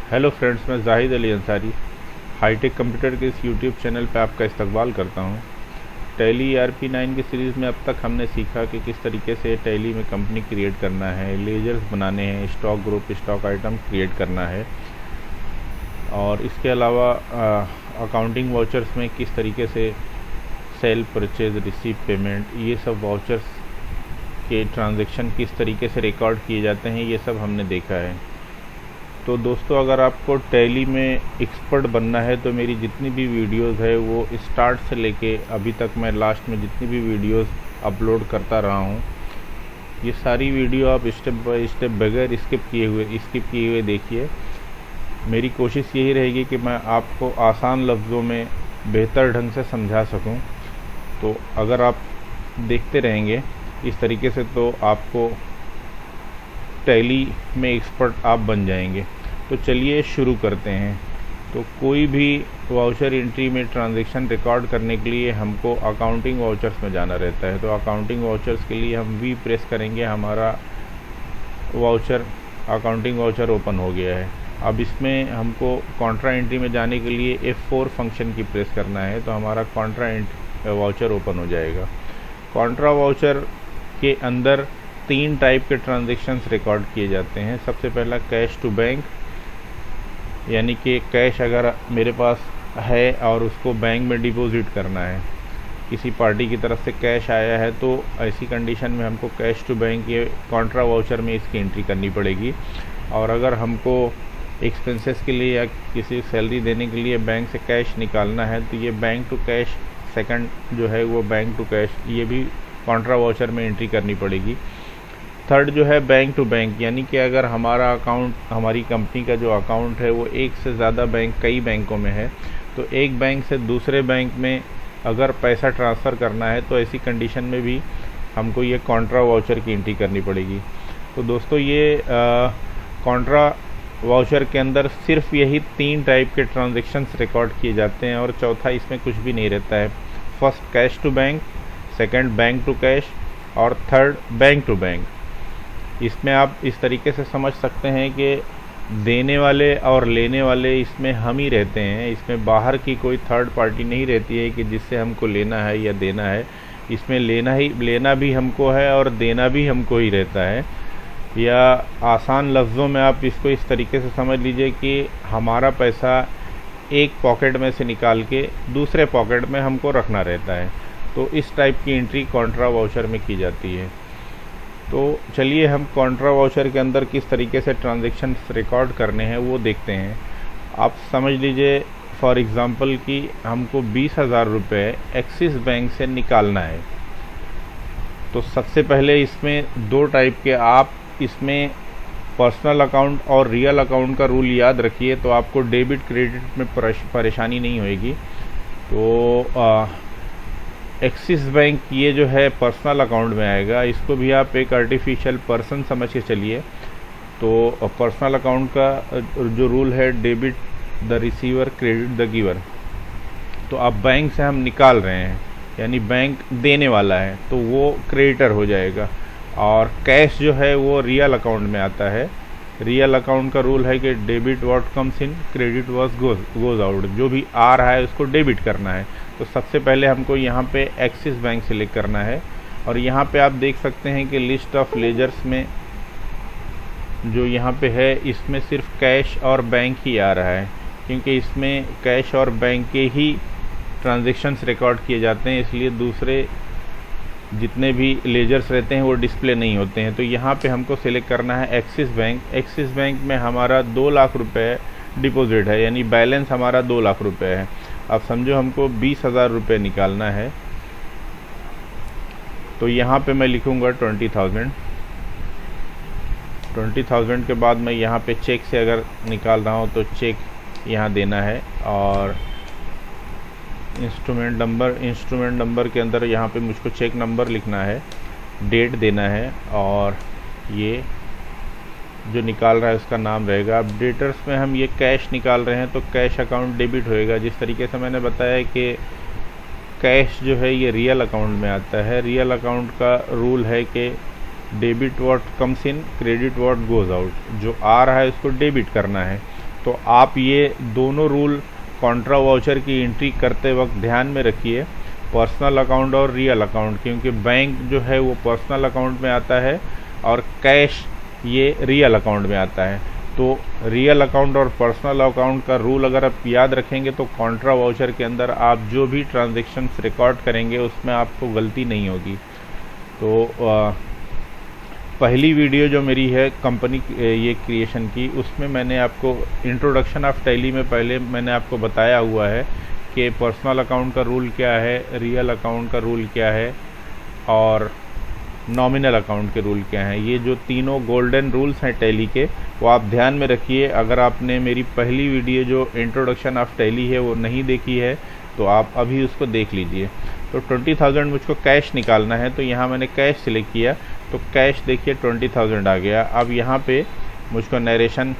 Hello friends, मैं Zahid Ali Ansari hi tech computer के इस यूट्यूब चैनल पर आपका इस्तकबाल करता हूं। टैली ERP9 की सीरीज़ में अब तक हमने सीखा कि किस तरीके से टैली में कंपनी क्रिएट करना है, लेजर्स बनाने हैं, stock group, stock item create करना है और इसके अलावा अकाउंटिंग वाउचर्स में किस तरीके से सेल, परचेज, रिसीव, पेमेंट, ये सब वाउचर्स के ट्रांजैक्शन किस तरीके से रिकॉर्ड किए जाते हैं, ये सब हमने देखा है। तो दोस्तों, अगर आपको टैली में एक्सपर्ट बनना है तो मेरी जितनी भी वीडियोस है वो स्टार्ट से लेके अभी तक मैं लास्ट में जितनी भी वीडियोस अपलोड करता रहा हूँ, ये सारी वीडियो आप स्टेप बाय स्टेप बगैर स्किप किए हुए देखिए। मेरी कोशिश यही रहेगी कि मैं आपको आसान लफ्ज़ों में बेहतर ढंग से समझा सकूं। तो अगर आप देखते रहेंगे इस तरीके से तो आपको टैली में एक्सपर्ट आप बन जाएंगे। तो चलिए शुरू करते हैं। तो कोई भी वाउचर एंट्री में ट्रांजैक्शन रिकॉर्ड करने के लिए हमको अकाउंटिंग वाउचर्स में जाना रहता है। तो अकाउंटिंग वाउचर्स के लिए हम V प्रेस करेंगे, हमारा अकाउंटिंग वाउचर ओपन हो गया है। अब इसमें हमको कॉन्ट्रा एंट्री में जाने के लिए F4 फंक्शन की प्रेस करना है, तो हमारा कॉन्ट्रा वाउचर ओपन हो जाएगा। कॉन्ट्रा वाउचर के अंदर 3 टाइप के ट्रांजैक्शंस रिकॉर्ड किए जाते हैं। सबसे पहला कैश टू बैंक, यानी कि कैश अगर मेरे पास है और उसको बैंक में डिपॉजिट करना है, किसी पार्टी की तरफ से कैश आया है, तो ऐसी कंडीशन में हमको कैश टू बैंक ये कॉन्ट्रा वाउचर में इसकी एंट्री करनी पड़ेगी। और अगर हमको एक्सपेंसेस के लिए या किसी सैलरी देने के लिए बैंक से कैश निकालना है तो ये बैंक टू कैश सेकंड जो है वो बैंक टू कैश, ये भी कॉन्ट्रा वाउचर में एंट्री करनी पड़ेगी। थर्ड जो है बैंक टू बैंक, यानी कि अगर हमारा अकाउंट, हमारी कंपनी का जो अकाउंट है वो एक से ज़्यादा कई बैंकों में है, तो एक बैंक से दूसरे बैंक में अगर पैसा ट्रांसफ़र करना है तो ऐसी कंडीशन में भी हमको ये कॉन्ट्रा वाउचर की एंट्री करनी पड़ेगी। तो दोस्तों, ये कॉन्ट्रा वाउचर के अंदर सिर्फ यही 3 टाइप के ट्रांजैक्शंस रिकॉर्ड किए जाते हैं और चौथा इसमें कुछ भी नहीं रहता है। First cash to bank, second bank to cash और थर्ड बैंक टू बैंक। इसमें आप इस तरीके से समझ सकते हैं कि देने वाले और लेने वाले इसमें हम ही रहते हैं। इसमें बाहर की कोई थर्ड पार्टी नहीं रहती है कि जिससे हमको लेना है या देना है। इसमें लेना भी हमको है और देना भी हमको ही रहता है। या आसान लफ्ज़ों में आप इसको इस तरीके से समझ लीजिए कि हमारा पैसा एक पॉकेट में से निकाल के दूसरे पॉकेट में हमको रखना रहता है। तो इस टाइप की एंट्री कॉन्ट्रा वाउचर में की जाती है। तो चलिए हम कॉन्ट्रा वाउचर के अंदर किस तरीके से ट्रांजैक्शन रिकॉर्ड करने हैं वो देखते हैं। आप समझ लीजिए फॉर एग्ज़ाम्पल कि हमको 20,000 रुपये एक्सिस बैंक से निकालना है। तो सबसे पहले इसमें 2 टाइप के, आप इसमें पर्सनल अकाउंट और रियल अकाउंट का रूल याद रखिए, तो आपको डेबिट क्रेडिट में परेशानी नहीं होएगी। तो एक्सिस बैंक ये जो है पर्सनल अकाउंट में आएगा, इसको भी आप एक आर्टिफिशियल पर्सन समझ के चलिए। तो पर्सनल अकाउंट का जो रूल है, debit the receiver, credit the giver. तो अब बैंक से हम निकाल रहे हैं, यानी बैंक देने वाला है, तो वो क्रेडिटर हो जाएगा। और कैश जो है वो रियल अकाउंट में आता है। रियल अकाउंट का रूल है कि debit what comes in, credit what goes out. जो भी आ रहा है उसको डेबिट करना है। तो सबसे पहले हमको यहाँ पे एक्सिस बैंक सेलेक्ट करना है और यहाँ पे आप देख सकते हैं कि लिस्ट ऑफ लेजर्स में जो यहाँ पे है, इसमें सिर्फ कैश और बैंक ही आ रहा है, क्योंकि इसमें कैश और बैंक के ही ट्रांजैक्शंस रिकॉर्ड किए जाते हैं, इसलिए दूसरे जितने भी लेजर्स रहते हैं वो डिस्प्ले नहीं होते हैं। तो यहाँ पे हमको सेलेक्ट करना है एक्सिस बैंक। एक्सिस बैंक में हमारा 2 लाख रुपये डिपॉजिट है, यानी बैलेंस हमारा 2 लाख रुपये है। अब समझो हमको 20,000 रुपये निकालना है, तो यहाँ पे मैं लिखूँगा 20,000 के बाद मैं यहाँ पे चेक से अगर निकाल रहा हूँ तो चेक यहाँ देना है। और इंस्ट्रूमेंट नंबर के अंदर यहाँ पे मुझको चेक नंबर लिखना है, डेट देना है और ये जो निकाल रहा है उसका नाम रहेगा। अब डेटर्स में हम ये कैश निकाल रहे हैं तो कैश अकाउंट डेबिट होएगा। जिस तरीके से मैंने बताया कि कैश जो है ये रियल अकाउंट में आता है। रियल अकाउंट का रूल है कि debit what comes in, credit what goes out. जो आ रहा है उसको डेबिट करना है। तो आप ये दोनों रूल कॉन्ट्रा वाउचर की एंट्री करते वक्त ध्यान में रखिए, पर्सनल अकाउंट और रियल अकाउंट, क्योंकि बैंक जो है वो पर्सनल अकाउंट में आता है और कैश ये रियल अकाउंट में आता है। तो रियल अकाउंट और पर्सनल अकाउंट का रूल अगर आप याद रखेंगे तो कॉन्ट्रा वाउचर के अंदर आप जो भी ट्रांजैक्शंस रिकॉर्ड करेंगे उसमें आपको गलती नहीं होगी। तो पहली वीडियो जो मेरी है कंपनी ये क्रिएशन की, उसमें मैंने आपको इंट्रोडक्शन ऑफ टैली में पहले मैंने आपको बताया हुआ है कि पर्सनल अकाउंट का रूल क्या है, रियल अकाउंट का रूल क्या है और नॉमिनल अकाउंट के रूल क्या हैं। ये जो तीनों गोल्डन रूल्स हैं टैली के, वो आप ध्यान में रखिए। अगर आपने मेरी पहली वीडियो जो इंट्रोडक्शन ऑफ टैली है वो नहीं देखी है तो आप अभी उसको देख लीजिए। तो 20,000 मुझको कैश निकालना है, तो यहाँ मैंने कैश सिलेक्ट किया, तो कैश देखिए 20,000 आ गया। अब यहाँ पे मुझको नरेशन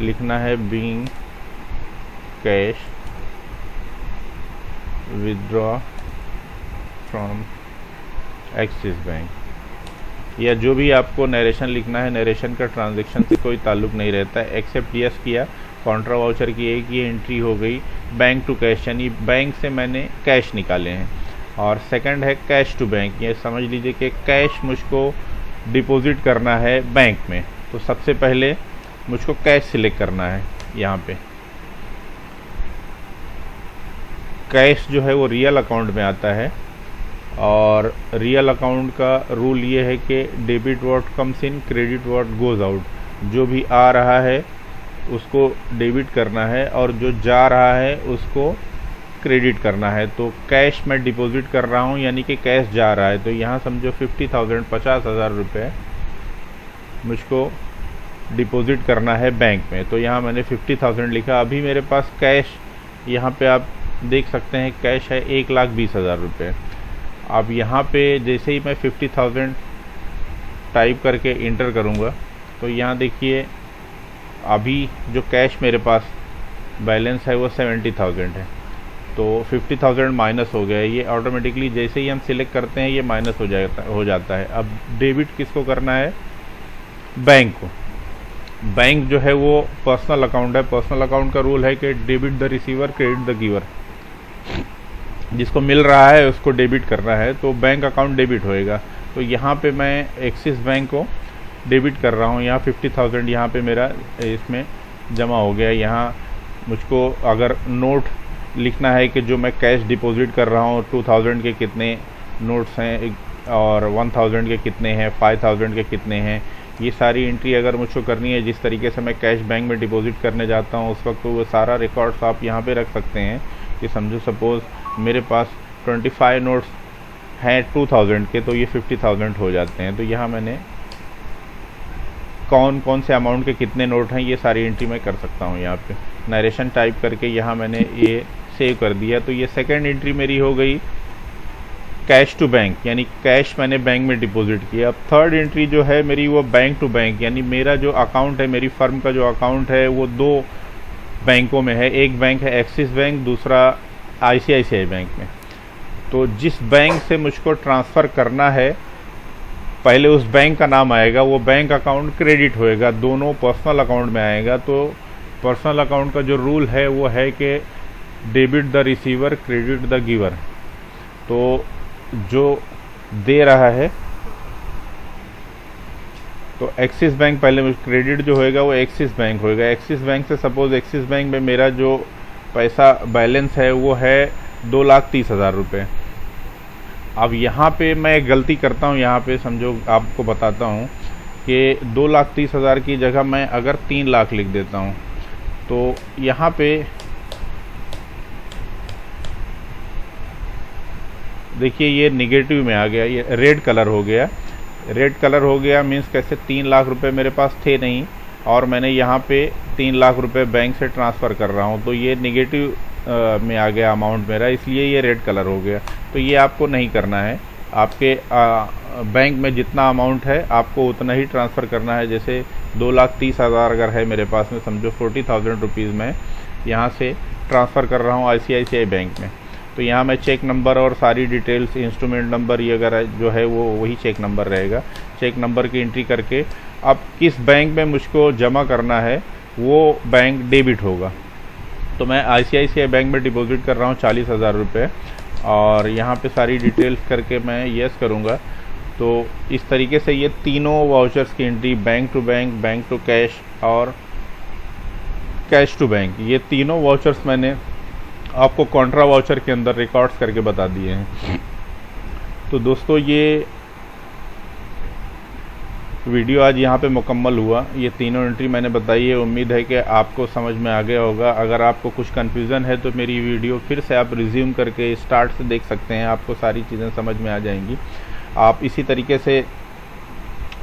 लिखना है, being cash withdraw from axis bank, या जो भी आपको नरेशन लिखना है, नरेशन का ट्रांजैक्शन से कोई ताल्लुक नहीं रहता है। एक्सेप्ट यस किया, कॉन्ट्रा वाउचर की एक ये एंट्री हो गई, बैंक टू कैश यानी बैंक से मैंने कैश निकाले हैं। और सेकंड है कैश टू बैंक, ये समझ लीजिए कि कैश मुझको डिपॉजिट करना है बैंक में, तो सबसे पहले मुझको कैश सिलेक्ट करना है। यहाँ पे कैश जो है वो रियल अकाउंट में आता है और रियल अकाउंट का रूल ये है कि debit what comes in, credit what goes out. जो भी आ रहा है उसको डेबिट करना है और जो जा रहा है उसको क्रेडिट करना है। तो कैश मैं डिपॉजिट कर रहा हूँ यानी कि कैश जा रहा है, तो यहाँ समझो 50,000 50,000 रुपये मुझको डिपॉजिट करना है बैंक में। तो यहाँ मैंने 50,000 लिखा। अभी मेरे पास कैश यहाँ पे आप देख सकते हैं कैश है 1,20,000 रुपये। अब यहाँ पे जैसे ही मैं 50,000 टाइप करके इंटर करूँगा तो यहाँ देखिए अभी जो कैश मेरे पास बैलेंस है वो 70,000 है, तो 50,000 माइनस हो गया है। ये ऑटोमेटिकली जैसे ही हम सिलेक्ट करते हैं ये माइनस हो जाता है। अब डेबिट किसको करना है? बैंक को। बैंक जो है वो पर्सनल अकाउंट है। पर्सनल अकाउंट का रूल है कि debit the receiver, credit the giver. जिसको मिल रहा है उसको डेबिट करना है, तो बैंक अकाउंट डेबिट होएगा। तो यहाँ पे मैं एक्सिस बैंक को डेबिट कर रहा हूँ। यहाँ 50,000 यहाँ पे मेरा इसमें जमा हो गया। यहाँ मुझको अगर नोट लिखना है कि जो मैं कैश डिपॉजिट कर रहा हूँ 2,000 के कितने नोट्स हैं और 1,000 के कितने हैं, 5,000 के कितने हैं, ये सारी एंट्री अगर मुझको करनी है जिस तरीके से मैं कैश बैंक में डिपॉजिट करने जाता हूँ उस वक्त, तो वो सारा रिकॉर्ड्स आप यहाँ पे रख सकते हैं। कि समझो सपोज़ मेरे पास 25 नोट्स हैं 2,000 के, तो ये 50,000 हो जाते हैं। तो यहाँ मैंने कौन कौन से अमाउंट के कितने नोट हैं ये सारी एंट्री मैं कर सकता हूँ। यहाँ पे नरेशन टाइप करके यहाँ मैंने ये सेव कर दिया। तो ये सेकंड एंट्री मेरी हो गई कैश टू बैंक, यानी कैश मैंने बैंक में डिपॉजिट किया। अब थर्ड एंट्री जो है मेरी वो बैंक टू बैंक, यानी मेरा जो अकाउंट है, मेरी फर्म का जो अकाउंट है वो दो बैंकों में है। एक बैंक है एक्सिस बैंक, दूसरा ICICI बैंक में। तो जिस बैंक से मुझको ट्रांसफ़र करना है पहले उस बैंक का नाम आएगा, वो बैंक अकाउंट क्रेडिट होएगा, दोनों पर्सनल अकाउंट में आएगा। तो पर्सनल अकाउंट का जो रूल है वो है कि debit the receiver, credit the giver. तो जो दे रहा है तो एक्सिस बैंक पहले क्रेडिट जो होएगा वो एक्सिस बैंक होएगा। एक्सिस बैंक से सपोज़ एक्सिस बैंक में मेरा जो पैसा बैलेंस है वो है 2,30,000 रुपये। अब यहाँ पे मैं गलती करता हूँ, यहाँ पे समझो आपको बताता हूँ कि 2,30,000 की जगह मैं अगर 3 लाख लिख देता हूँ तो यहाँ पे देखिए ये निगेटिव में आ गया, ये रेड कलर हो गया। रेड कलर हो गया मीन्स कैसे 3 लाख रुपए मेरे पास थे नहीं और मैंने यहाँ पे 3 लाख रुपए बैंक से ट्रांसफ़र कर रहा हूँ, तो ये निगेटिव में आ गया अमाउंट मेरा, इसलिए ये रेड कलर हो गया। तो ये आपको नहीं करना है। आपके बैंक में जितना अमाउंट है आपको उतना ही ट्रांसफ़र करना है। जैसे 2,30,000 अगर है मेरे पास में, समझो 40,000 रुपीज़ मैं यहाँ से ट्रांसफ़र कर रहा हूँ ICICI बैंक में। तो यहाँ मैं चेक नंबर और सारी डिटेल्स, इंस्ट्रूमेंट नंबर ये अगर जो है वो वही चेक नंबर रहेगा। चेक नंबर की एंट्री करके अब किस बैंक में मुझको जमा करना है वो बैंक डेबिट होगा। तो मैं ICICI बैंक में डिपॉजिट कर रहा हूँ 40,000 रुपये, और यहाँ पे सारी डिटेल्स करके मैं यस करूँगा। तो इस तरीके से ये तीनों वाउचर्स की एंट्री, बैंक टू कैश और कैश टू बैंक, ये तीनों वाउचर्स मैंने आपको कॉन्ट्रा वाउचर के अंदर रिकॉर्ड्स करके बता दिए हैं। तो दोस्तों ये वीडियो आज यहाँ पे मुकम्मल हुआ। ये तीनों एंट्री मैंने बताई है, उम्मीद है कि आपको समझ में आ गया होगा। अगर आपको कुछ कन्फ्यूज़न है तो मेरी वीडियो फिर से आप रिज्यूम करके स्टार्ट से देख सकते हैं, आपको सारी चीज़ें समझ में आ जाएंगी। आप इसी तरीके से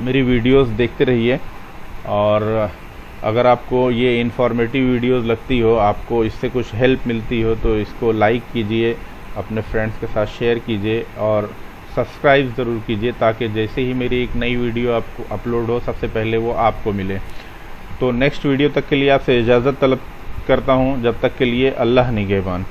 मेरी वीडियोस देखते रहिए, और अगर आपको ये इन्फॉर्मेटिव वीडियोस लगती हो, आपको इससे कुछ हेल्प मिलती हो, तो इसको लाइक कीजिए, अपने फ्रेंड्स के साथ शेयर कीजिए और सब्सक्राइब ज़रूर कीजिए, ताकि जैसे ही मेरी एक नई वीडियो आपको अपलोड हो सबसे पहले वो आपको मिले। तो नेक्स्ट वीडियो तक के लिए आपसे इजाज़त तलब करता हूँ, जब तक के लिए अल्लाह निगहबान।